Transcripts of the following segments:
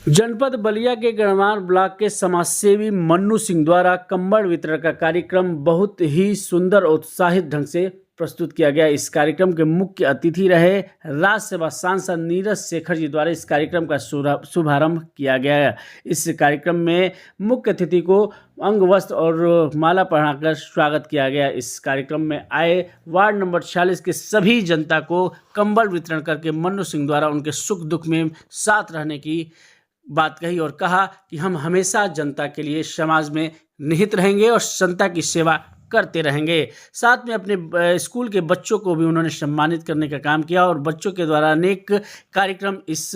जनपद बलिया के गढ़वाल ब्लॉक के समाजसेवी मन्नू सिंह द्वारा कंबल वितरण का कार्यक्रम बहुत ही सुंदर और उत्साहित ढंग से प्रस्तुत किया गया। इस कार्यक्रम के मुख्य अतिथि रहे राज्यसभा सांसद नीरज शेखर जी द्वारा इस कार्यक्रम का शुभारंभ किया गया। इस कार्यक्रम में मुख्य अतिथि को अंग वस्त्र और माला पहनाकर स्वागत किया गया। इस कार्यक्रम में आए वार्ड नंबर 46 के सभी जनता को कंबल वितरण करके मन्नू सिंह द्वारा उनके सुख दुख में साथ रहने की बात कही और कहा कि हम हमेशा जनता के लिए समाज में निहित रहेंगे और जनता की सेवा करते रहेंगे। साथ में अपने स्कूल के बच्चों को भी उन्होंने सम्मानित करने का काम किया और बच्चों के द्वारा अनेक कार्यक्रम इस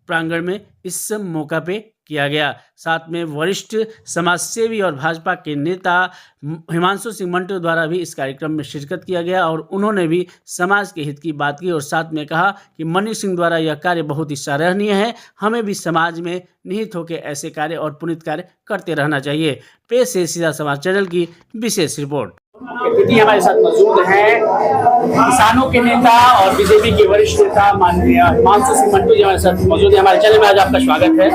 प्रांगण में इस मौका पे किया गया। साथ में वरिष्ठ समाजसेवी और भाजपा के नेता हिमांशु सिंह मंटो द्वारा भी इस कार्यक्रम में शिरकत किया गया और उन्होंने भी समाज के हित की बात की और साथ में कहा कि मन्नू सिंह द्वारा यह कार्य बहुत ही सराहनीय है। हमें भी समाज में निहित होकर ऐसे कार्य और पुनीत कार्य करते रहना चाहिए। पेश है सीधा समाज चैनल की विशेष रिपोर्ट। अतिथि हमारे साथ मौजूद हैं किसानों के नेता और बीजेपी के वरिष्ठ नेता माननीय हिमांशु सिंह मंटो जी हमारे साथ मौजूद है। हमारे चैनल में आज आपका स्वागत है।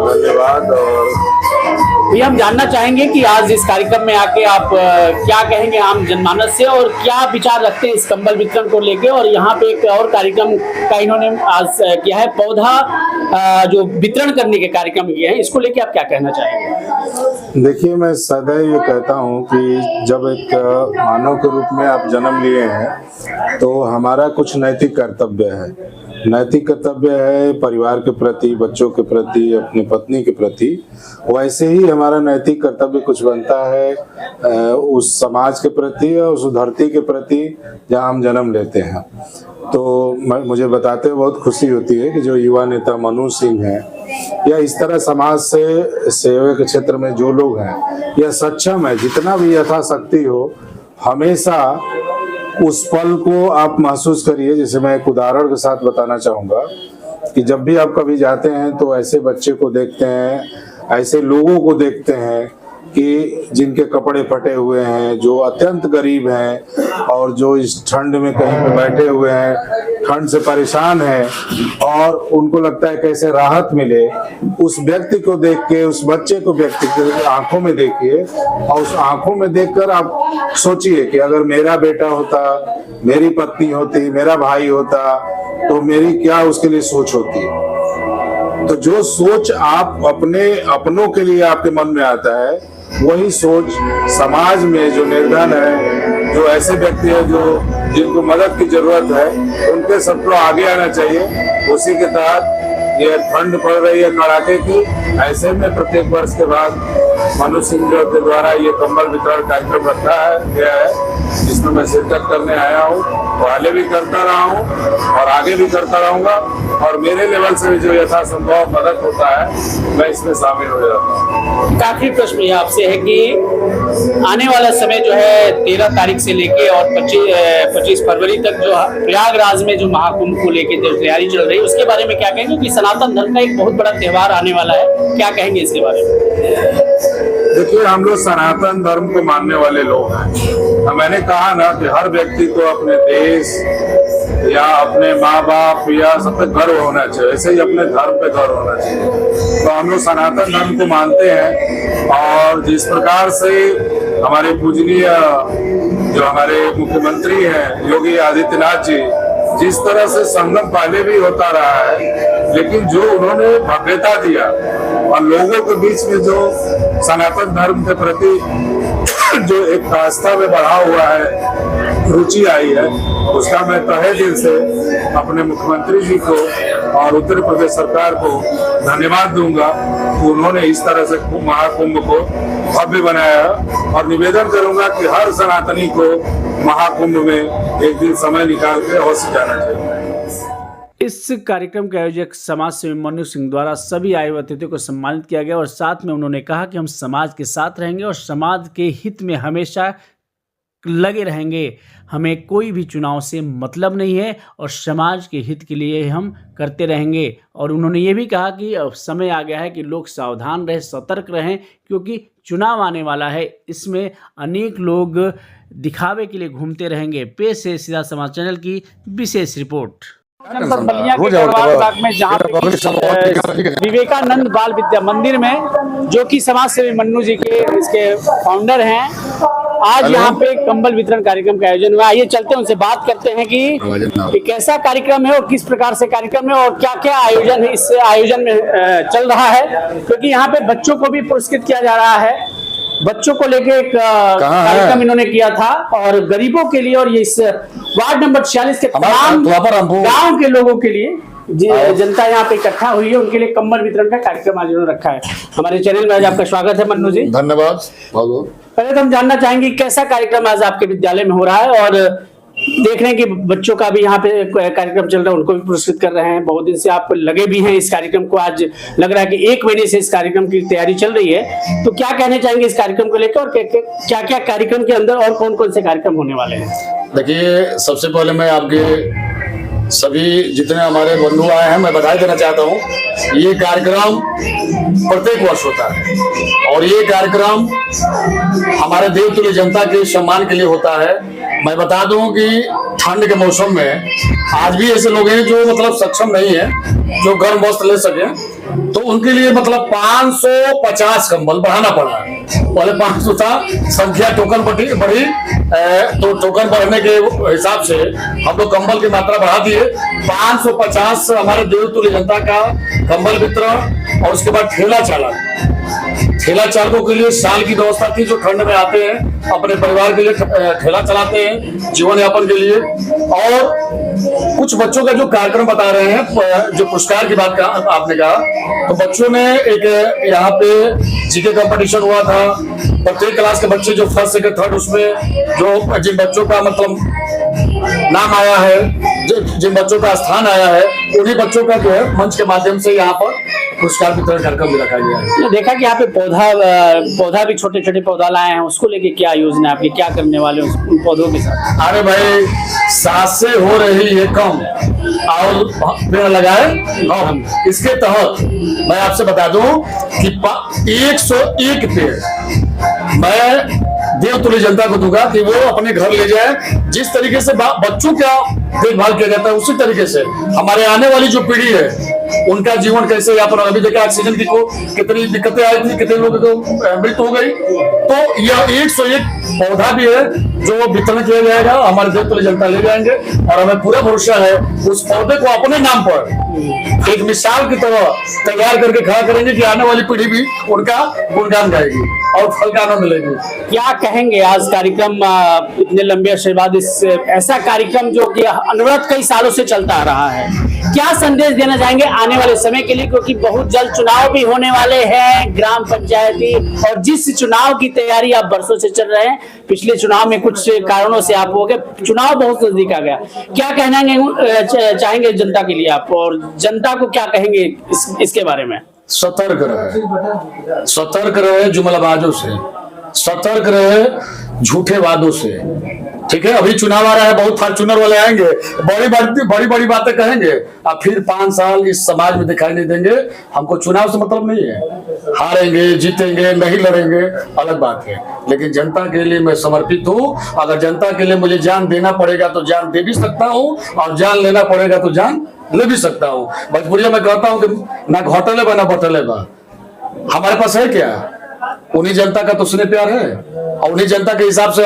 धन्यवाद। और भैया हम जानना चाहेंगे कि आज इस कार्यक्रम में आके आप क्या कहेंगे आम जनमानस से और क्या विचार रखते हैं इस कंबल वितरण को लेके। और यहाँ पे एक और कार्यक्रम का इन्होंने आज किया है, पौधा जो वितरण करने के कार्यक्रम किए हैं, इसको लेके आप क्या कहना चाहेंगे? देखिए, मैं सदैव ये कहता हूँ कि जब एक मानव के रूप में आप जन्म लिए हैं तो हमारा कुछ नैतिक कर्तव्य है। नैतिक कर्तव्य है परिवार के प्रति, बच्चों के प्रति, अपनी पत्नी के प्रति। वैसे ही हमारा नैतिक कर्तव्य कुछ बनता है उस समाज के प्रति और उस धरती के प्रति जहाँ हम जन्म लेते हैं। तो मुझे बताते हुए बहुत खुशी होती है कि जो युवा नेता मन्नू सिंह हैं या इस तरह समाज से सेवा के क्षेत्र में जो लोग हैं, यह सक्षम है, जितना भी यथाशक्ति हो हमेशा उस पल को आप महसूस करिए। जैसे मैं एक उदाहरण के साथ बताना चाहूँगा कि जब भी आप कभी जाते हैं तो ऐसे बच्चे को देखते हैं, ऐसे लोगों को देखते हैं कि जिनके कपड़े फटे हुए हैं, जो अत्यंत गरीब हैं और जो इस ठंड में कहीं पे बैठे हुए हैं, ठंड से परेशान हैं और उनको लगता है कैसे राहत मिले। उस व्यक्ति को देख के, उस बच्चे को व्यक्ति के आंखों में देखिए और उस आंखों में देखकर आप सोचिए कि अगर मेरा बेटा होता, मेरी पत्नी होती, मेरा भाई होता तो मेरी क्या उसके लिए सोच होती। तो जो सोच आप अपनों के लिए आपके मन में आता है, वही सोच समाज में जो निर्धन है, जो ऐसे व्यक्ति है जो जिनको मदद की जरूरत है, उनके सबको आगे आना चाहिए। उसी के तहत ये ठंड पड़ रही है कड़ाके की, ऐसे में प्रत्येक वर्ष के बाद मन्नू सिंह के द्वारा ये कंबल वितरण कार्यक्रम रखा गया है, जिसमें मैं शिरकत करने आया हूँ। पहले भी करता रहा हूँ और आगे भी करता रहूंगा और मेरे लेवल से भी जो यथासंभव मदद होता है मैं इसमें शामिल हो जाता हूँ। काफी प्रश्न ये आपसे है कि आने वाला समय जो है 13 तारीख से लेके और 25 फरवरी तक जो प्रयागराज में जो महाकुंभ को लेके जो तैयारी चल रही है, उसके बारे में क्या कहेंगे? कि सनातन धर्म का एक बहुत बड़ा त्योहार आने वाला है, क्या कहेंगे इसके बारे में? देखिए, हम लोग सनातन धर्म को मानने वाले लोग हैं। मैंने कहा ना कि हर व्यक्ति को अपने देश या अपने माँ बाप या सब पे गर्व होना चाहिए, ऐसे ही अपने धर्म पे गर्व होना चाहिए। तो हम लोग सनातन धर्म को मानते हैं और जिस प्रकार से हमारे पूजनीय जो हमारे मुख्यमंत्री हैं योगी आदित्यनाथ जी, जिस तरह से संगम पहले भी होता रहा है, लेकिन जो उन्होंने भव्यता दिया और लोगों के बीच में जो सनातन धर्म के प्रति जो एक आस्था में बढ़ा हुआ है, रुचि आई है, उसका मैं तहे दिल से अपने मुख्यमंत्री जी को और उत्तर प्रदेश सरकार को धन्यवाद दूंगा कि उन्होंने इस तरह से महाकुंभ को भव्य बनाया। और निवेदन करूंगा कि हर सनातनी को महाकुंभ में एक दिन समय निकाल के अवश्य जाना चाहिए। इस कार्यक्रम के आयोजक समाज सेवी मन्नू सिंह द्वारा सभी आए हुए अतिथियों को सम्मानित किया गया और साथ में उन्होंने कहा कि हम समाज के साथ रहेंगे और समाज के हित में हमेशा लगे रहेंगे। हमें कोई भी चुनाव से मतलब नहीं है और समाज के हित के लिए हम करते रहेंगे। और उन्होंने ये भी कहा कि अब समय आ गया है कि लोग सावधान रहें, सतर्क रहें, क्योंकि चुनाव आने वाला है। इसमें अनेक लोग दिखावे के लिए घूमते रहेंगे। पेश है सीधा समाज चैनल की विशेष रिपोर्ट। जनपद बलिया के गढ़वाल ब्लॉक में जहाँ पे विवेकानंद बाल विद्या मंदिर में, जो कि समाज सेवी मन्नू जी के इसके फाउंडर हैं, आज यहाँ पे कंबल वितरण कार्यक्रम का आयोजन हुआ। आइए चलते हैं उनसे बात करते हैं कि कैसा कार्यक्रम है और किस प्रकार से कार्यक्रम है और क्या क्या आयोजन इस आयोजन में चल रहा है, क्योंकि यहाँ पे बच्चों को भी पुरस्कृत किया जा रहा है। बच्चों को लेके एक कार्यक्रम इन्होंने किया था और गरीबों के लिए, और ये इस वार्ड नंबर 46 के तमाम गांव के लोगों के लिए जनता यहाँ पे इकट्ठा हुई है, उनके लिए कंबल वितरण का कार्यक्रम आज उन्होंने रखा है। हमारे चैनल में आज आपका स्वागत है मन्नू जी। धन्यवाद। पहले तो हम जानना चाहेंगे कैसा कार्यक्रम आज आपके विद्यालय में हो रहा है, और देख रहे हैं कि बच्चों का भी यहाँ पे कार्यक्रम चल रहा है, उनको भी पुरस्कृत कर रहे हैं। बहुत दिन से आप लगे भी हैं इस कार्यक्रम को, आज लग रहा है कि 1 महीने से इस कार्यक्रम की तैयारी चल रही है, तो क्या कहने चाहेंगे इस कार्यक्रम को लेकर, और क्या क्या कार्यक्रम के अंदर और कौन कौन से कार्यक्रम होने वाले हैं? देखिए, सबसे पहले मैं आपके सभी जितने हमारे बंधु आए हैं मैं बधाई देना चाहता हूँ। ये कार्यक्रम प्रत्येक वर्ष होता है और ये कार्यक्रम हमारे देवतुल्य जनता के सम्मान के लिए होता है। मैं बता दूं कि ठंड के मौसम में आज भी ऐसे लोग हैं जो मतलब सक्षम नहीं है, जो गर्म वस्त्र ले सके, तो उनके लिए मतलब 550 कंबल बढ़ाना पड़ा। पहले 500 था, संख्या टोकन बढ़ी, तो टोकन बढ़ने के हिसाब से हम लोग कंबल की मात्रा बढ़ा दिए। 550 हमारे देवतुल्य जनता का कंबल वितरण, और उसके बाद ठेला चालकों के लिए साल की व्यवस्था थी, जो ठंड में आते हैं अपने परिवार के लिए ठेला चलाते हैं जीवन यापन के लिए। और कुछ बच्चों का जो कार्यक्रम बता रहे हैं, जो पुरस्कार की बात आपने कहा, तो बच्चों ने एक यहाँ पे जीके कंपटीशन हुआ था। प्रत्येक क्लास के बच्चे जो फर्स्ट सेकंड थर्ड, उसमें जो जिन बच्चों का मतलब नाम आया है, जिन बच्चों का स्थान आया है, उन्हीं बच्चों का जो है मंच के माध्यम से यहाँ पर पुरस्कार वितरण कार्यक्रम भी रखा गया है। देखा कि यहाँ पे पौधा भी छोटे छोटे पौधा लाए हैं, उसको लेके क्या योजना है आपकी, क्या करने वाले उन पौधों के साथ? अरे भाई, सांसें हो रही है कम और पेड़ लगाए हम, इसके तहत मैं आपसे बता दूं कि 101 पेड़ मैं देवतुल्य जनता को दूंगा कि वो अपने घर ले जाए। जिस तरीके से बच्चों का देखभाल किया जाता है, उसी तरीके से हमारे आने वाली जो पीढ़ी है उनका जीवन कैसे यापन। अभी देखा ऑक्सीजन की को कितनी दिक्कतें आई थी, कितने लोगों को मृत्यु हो गई, तो यह 101 पौधा भी है जो वितरण किया जाएगा, हमारे देवतुल्य जनता ले जाएंगे। और हमें पूरा भरोसा है उस पौधे को अपने नाम पर एक मिसाल की तरह तैयार करके खड़ा करेंगे कि आने वाली पीढ़ी भी उनका गुणगान गाएगी और फल का आनंद लेगी। क्या कहेंगे आज कार्यक्रम इतने लंबे अरसे बाद, इस ऐसा कार्यक्रम जो कि अनवरत कई सालों से चलता आ रहा है, क्या संदेश देना चाहेंगे आने वाले समय के लिए, क्योंकि बहुत जल्द चुनाव भी होने वाले हैं ग्राम पंचायती, और जिस चुनाव की तैयारी आप बरसों से चल रहे हैं, पिछले चुनाव में कुछ कारणों से आप हो गए, चुनाव बहुत नजदीक आ गया, क्या कहना चाहेंगे जनता के लिए आप, और जनता को क्या कहेंगे इसके बारे में? सतर्क रहे जुमलाबाजों से, सतर्क रहे झूठे वादों से। ठीक है, अभी चुनाव आ रहा है, बहुत फॉर्चूनर वाले आएंगे, बड़ी बातें कहेंगे, अब फिर 5 साल इस समाज में दिखाई नहीं देंगे। हमको चुनाव से मतलब नहीं है, हारेंगे जीतेंगे नहीं लड़ेंगे अलग बात है, लेकिन जनता के लिए मैं समर्पित हूँ। अगर जनता के लिए मुझे जान देना पड़ेगा तो जान दे भी सकता हूँ, और जान लेना पड़ेगा तो जान ले भी सकता हूँ। भोजपुरिया में कहता हूँ कि ना घोटले बा ना बटले बा, हमारे पास है क्या? उन्हीं जनता का तो स्नेह प्यार है, और उन्हीं जनता के हिसाब से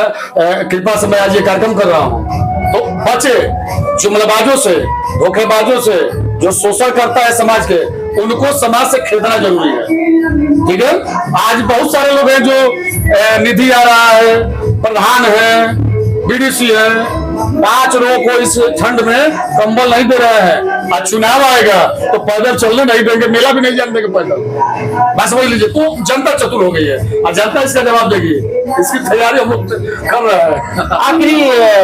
कृपा से मैं आज ये कार्यक्रम कर रहा हूँ। तो बचे जुमलाबाजों से, धोखेबाजों से, जो शोषण करता है समाज के, उनको समाज से खरीदना जरूरी है। ठीक है, आज बहुत सारे लोग हैं जो निधि आ रहा है, प्रधान है, बीडीसी है, 5 लोगों को इस ठंड में कंबल नहीं दे रहे हैं। आज चुनाव आएगा तो पैदल चलने नहीं देंगे, मेला भी नहीं जाने देंगे पैदल, बस वही लीजिए। तो जनता चतुर हो गई है और जनता इसका जवाब देगी, इसकी तैयारी हम लोग कर रहे हैं। आखिरी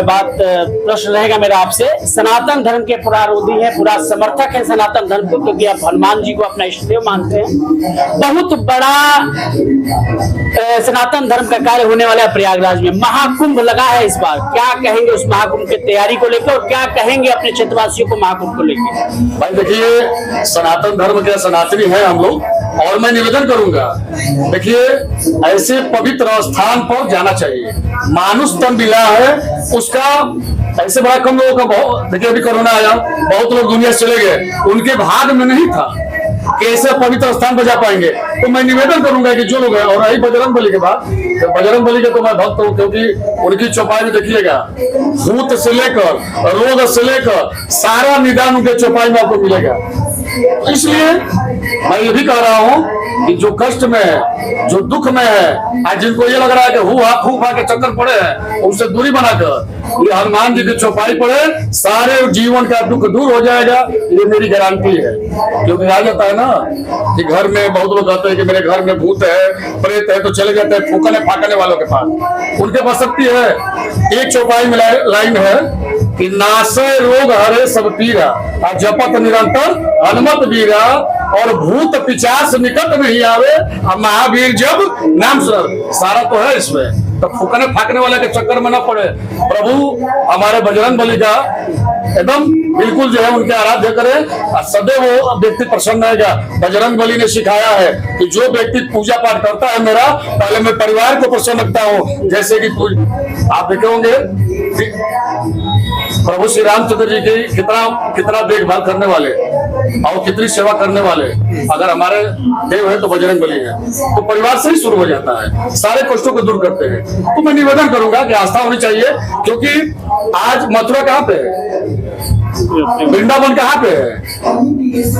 बात, प्रश्न रहेगा मेरा आपसे, सनातन धर्म के पुरारोधी है, पूरा समर्थक है सनातन धर्म को, क्योंकि आप हनुमान जी को अपना इष्टदेव मानते हैं। बहुत बड़ा सनातन धर्म का कार्य होने वाला है प्रयागराज में, महाकुंभ लगा है इस बार, क्या कहेंगे उस महाकुंभ की तैयारी को लेकर, और क्या कहेंगे अपने क्षेत्रवासियों को महाकुंभ को लेकर? भाई देखिए, सनातन धर्म के सनातनी हैं हम लोग, और मैं निवेदन करूंगा, देखिए ऐसे पवित्र स्थान पर जाना चाहिए। मानुष तन मिला है उसका, ऐसे बड़ा कम लोगों का, बहुत देखिए अभी कोरोना आया, बहुत लोग दुनिया से चले गए, उनके भाग में नहीं था कैसे पवित्र स्थान पर जा पाएंगे। तो मैं निवेदन करूंगा कि जो लोग हैं, और रही बजरंग बली के बाद, तो बजरंग बली के तो मैं भक्त हूँ, क्योंकि उनकी चौपाई में देखिएगा भूत से लेकर रोग से लेकर सारा निदान उनके चौपाई में आपको मिलेगा। इसलिए मैं ये भी कह रहा हूँ कि जो कष्ट में है, जो दुख में है, आज जिनको ये लग रहा है कि फूफा के चक्कर पड़े हैं, उनसे दूरी बनाकर ये हनुमान जी की चौपाई पड़े, सारे जीवन का दुख दूर हो जाएगा, ये मेरी गारंटी है। क्योंकि आ जाता है ना कि घर में बहुत लोग कहते हैं कि मेरे घर में भूत है, प्रेत है, तो चले जाते हैं फूकने फाकने वालों के पास। उनके पास शक्ति है। एक चौपाई में लाइन है कि नासय रोग हरे सब पीरा, और जपत निरंतर हनुमत वीरा, और भूत पिचास निकट नहीं आवे, और महावीर जब नाम सुन। सारा तो है इसमें, तो फूकने फाकने वाले के चक्कर में ना पड़े। प्रभु हमारे बजरंग बली का एकदम बिल्कुल जो है उनके आराध्य करे, और सदैव वो व्यक्ति प्रसन्न रहेगा। बजरंग बली ने सिखाया है कि जो व्यक्ति पूजा पाठ करता है मेरा, पहले मैं परिवार को प्रसन्न रखता हूँ। जैसे कि आप देखे होंगे प्रभु श्री रामचंद्र जी की कितना देखभाल करने वाले और कितनी सेवा करने वाले, अगर हमारे देव है तो बजरंग बली है, तो परिवार से ही शुरू हो जाता है, सारे कष्टों को दूर करते हैं। तो मैं निवेदन करूंगा कि आस्था होनी चाहिए, क्योंकि आज मथुरा कहाँ पे है, वृंदावन कहाँ पे है,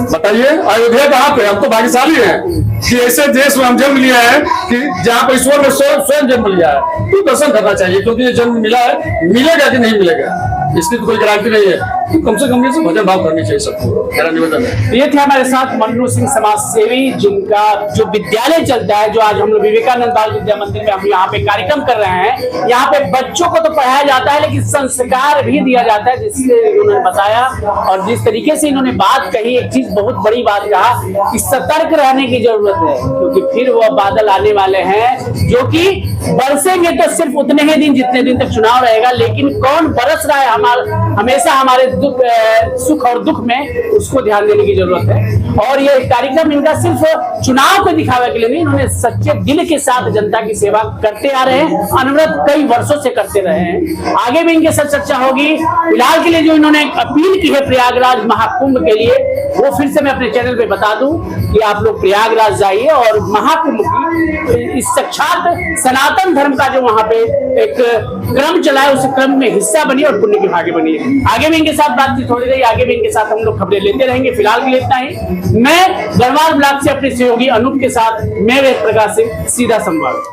बताइए, अयोध्या कहाँ पे। हम तो भाग्यशाली हैं कि ऐसे देश में हम जन्म लिया है कि जहाँ पर ईश्वर ने स्वयं जन्म लिया है। तो दर्शन करना चाहिए, क्योंकि ये जन्म मिला है, मिलेगा कि नहीं मिलेगा इसकी तो कोई गारंटी नहीं है। तो कम से कम ये भजन भाव करनी चाहिए सबको, मेरा निवेदन है। ये थे हमारे साथ मन्नू सिंह समाज सेवी, जिनका जो विद्यालय चलता है, जो आज हम लोग विवेकानंद बाल विद्या मंदिर में हम यहाँ पे कार्यक्रम कर रहे हैं। यहाँ पे बच्चों को तो पढ़ाया जाता है, लेकिन संस्कार भी दिया जाता है, जिससे उन्होंने बताया। और जिस तरीके से इन्होंने बात कही, एक चीज बहुत बड़ी बात कहा कि सतर्क रहने की जरूरत है, क्योंकि फिर वह बादल आने वाले हैं जो कि बरसेंगे तो सिर्फ उतने ही दिन जितने दिन तक चुनाव रहेगा, लेकिन कौन बरस रहा है हमेशा हमारे सुख और दुख में, उसको ध्यान देने की जरूरत है। और ये कार्यक्रम इनका सिर्फ चुनाव को दिखावे के लिए नहीं, इन्होंने सच्चे दिल के साथ जनता की सेवा करते आ रहे हैं, अनवरत कई वर्षों से करते रहे हैं। आगे भी इनके साथ चर्चा होगी। फिलहाल के लिए जो इन्होंने अपील की है प्रयागराज महाकुंभ के लिए, वो फिर से मैं अपने चैनल पे बता दूं कि आप लोग प्रयागराज जाइए और महाकुंभ की इस साक्षात सनातन धर्म का जो वहां पे एक क्रम चला है, उस क्रम में हिस्सा बनिए और पुण्य के भागी बनिए। आगे भी इनके साथ बातचीत होती रही, आगे भी इनके साथ हम लोग खबरें लेते रहेंगे। फिलहाल के लिए इतना ही। मैं गढ़वाल ब्लॉक से अपने सहयोगी अनूप के साथ मैं वेद प्रकाश सिंह, सीधा संवाद।